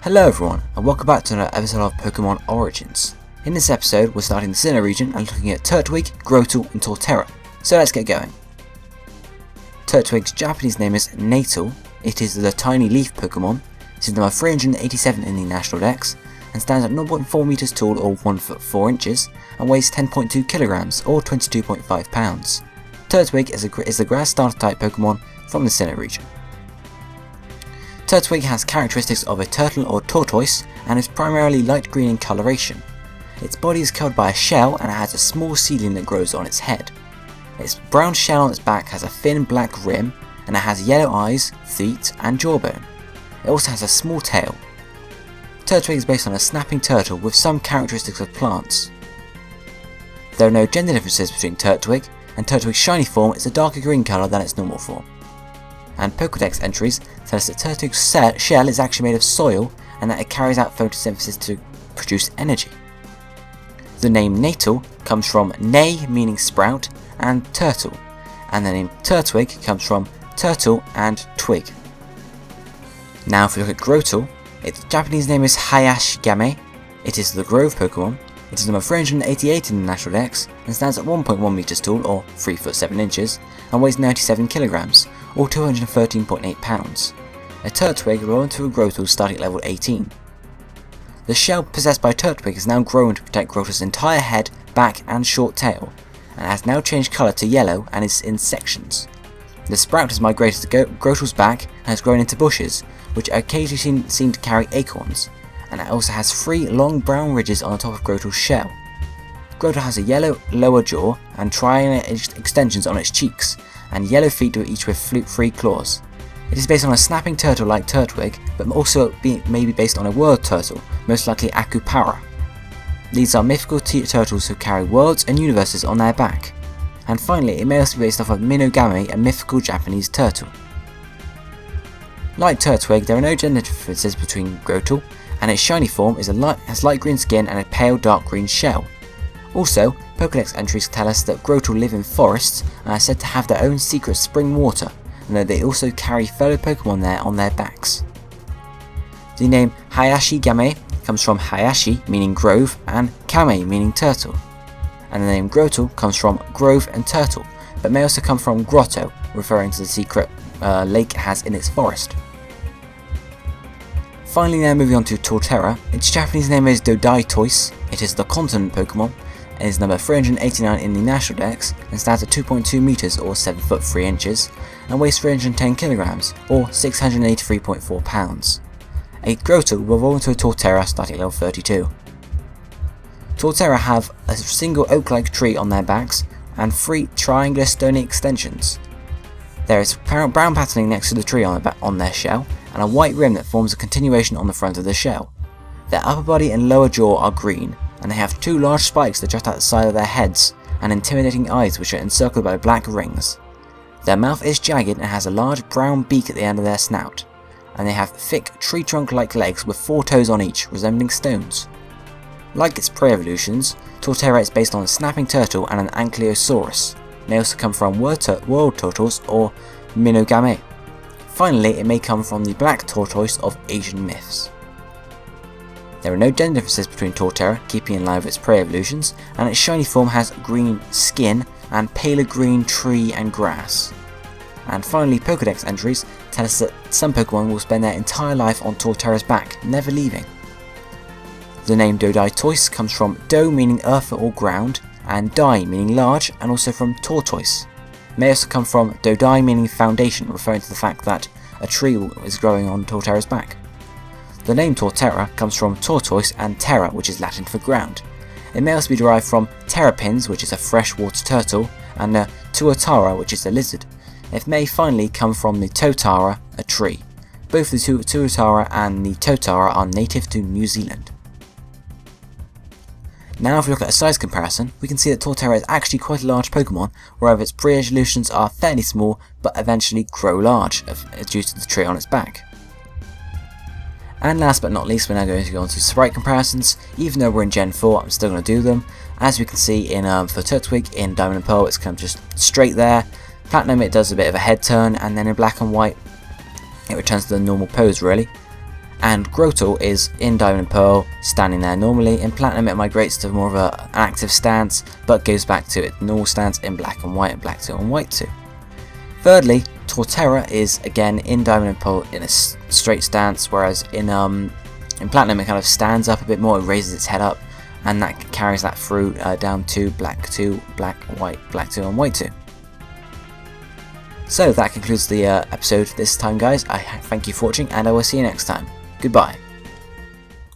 Hello everyone, and welcome back to another episode of Pokemon Origins. In this episode, we're starting the Sinnoh region and looking at Turtwig, Grotle and Torterra. So let's get going. Turtwig's Japanese name is Natal. It is the tiny leaf Pokemon. It is number 387 in the National Dex, and stands at 0.4 meters tall or 1 foot 4 inches, and weighs 10.2 kilograms or 22.5 pounds. Turtwig is the grass starter type Pokemon from the Sinnoh region. Turtwig has characteristics of a turtle or tortoise and is primarily light green in coloration. Its body is covered by a shell and it has a small seedling that grows on its head. Its brown shell on its back has a thin black rim and it has yellow eyes, feet and jawbone. It also has a small tail. Turtwig is based on a snapping turtle with some characteristics of plants. There are no gender differences between Turtwig, and Turtwig's shiny form is a darker green colour than its normal form. And Pokédex entries tell us that Turtwig's shell is actually made of soil and that it carries out photosynthesis to produce energy. The name Natal comes from nay meaning sprout and turtle, and the name Turtwig comes from turtle and twig. Now if we look at Grotle, its Japanese name is Hayashigame. It is the Grove Pokemon. It is number 388 in the National Dex and stands at 1.1 meters tall or 3 foot 7 inches and weighs 97 kilograms or 213.8 pounds. A Turtwig evolved into a Grotle starting at level 18. The shell possessed by Turtwig is now grown to protect Grotle's entire head, back and short tail, and has now changed colour to yellow and is in sections. The sprout has migrated to Grotle's back and has grown into bushes, which occasionally seem to carry acorns, and it also has 3 long brown ridges on the top of Grotle's shell. Grotle has a yellow lower jaw and triangular extensions on its cheeks, and yellow feet each with 3 claws. It is based on a snapping turtle like Turtwig, but also may be based on a world turtle, most likely Akupara. These are mythical turtles who carry worlds and universes on their back. And finally, it may also be based off of Minogame, a mythical Japanese turtle. Like Turtwig, there are no gender differences between Grotle, and its shiny form has light green skin and a pale dark green shell. Also, Pokédex entries tell us that Grotle live in forests and are said to have their own secret spring water, and that they also carry fellow Pokemon there on their backs. The name Hayashigame comes from Hayashi meaning grove and Kame meaning turtle, and the name Grotle comes from grove and turtle, but may also come from Grotto, referring to the secret lake it has in its forest. Finally, now moving on to Torterra, its Japanese name is Doditois. It is the continent Pokemon, and is number 389 in the National Dex, and stands at 2.2 meters or 7 foot 3 inches, and weighs 310 kilograms or 683.4 pounds. A Grotle will evolve into a Torterra starting at level 32. Torterra have a single oak-like tree on their backs, and 3 triangular stony extensions. There is brown patterning next to the tree on their shell, and a white rim that forms a continuation on the front of the shell. Their upper body and lower jaw are green, and they have 2 large spikes that jut out the side of their heads, and intimidating eyes which are encircled by black rings. Their mouth is jagged and has a large brown beak at the end of their snout, and they have thick tree trunk-like legs with 4 toes on each, resembling stones. Like its prey evolutions, Torterra is based on a snapping turtle and an ankylosaurus. They also come from world turtles or Minogame. Finally, it may come from the black tortoise of Asian myths. There are no gender differences between Torterra, keeping in line with its prey evolutions, and its shiny form has green skin and paler green tree and grass. And finally, Pokédex entries tell us that some Pokemon will spend their entire life on Torterra's back, never leaving. The name Doditois comes from Do meaning earth or ground, and Dai meaning large, and also from tortoise. It may also come from Dodai meaning foundation, referring to the fact that a tree is growing on Torterra's back. The name Torterra comes from tortoise and terra, which is Latin for ground. It may also be derived from terrapins, which is a freshwater turtle, and tuatara, which is a lizard. It may finally come from the totara, a tree. Both the tuatara and the totara are native to New Zealand. Now if we look at a size comparison, we can see that Torterra is actually quite a large Pokemon, whereas its pre-evolutions are fairly small but eventually grow large due to the tree on its back. And last but not least, we're now going to go on to sprite comparisons. Even though we're in Gen 4, I'm still going to do them. As we can see for Turtwig in Diamond and Pearl, it's kind of just straight there. Platinum, it does a bit of a head turn, and then in Black and White, it returns to the normal pose really. And Grotto is in Diamond and Pearl, standing there normally. In Platinum it migrates to more of an active stance, but goes back to its normal stance in Black and White and Black 2 and White 2. Thirdly, Torterra is again in Diamond and Pearl in a straight stance, whereas in Platinum it kind of stands up a bit more, it raises its head up, and that carries that through down to Black 2, Black, White, Black 2 and White 2. So that concludes the episode this time, guys. I thank you for watching, and I will see you next time. Goodbye.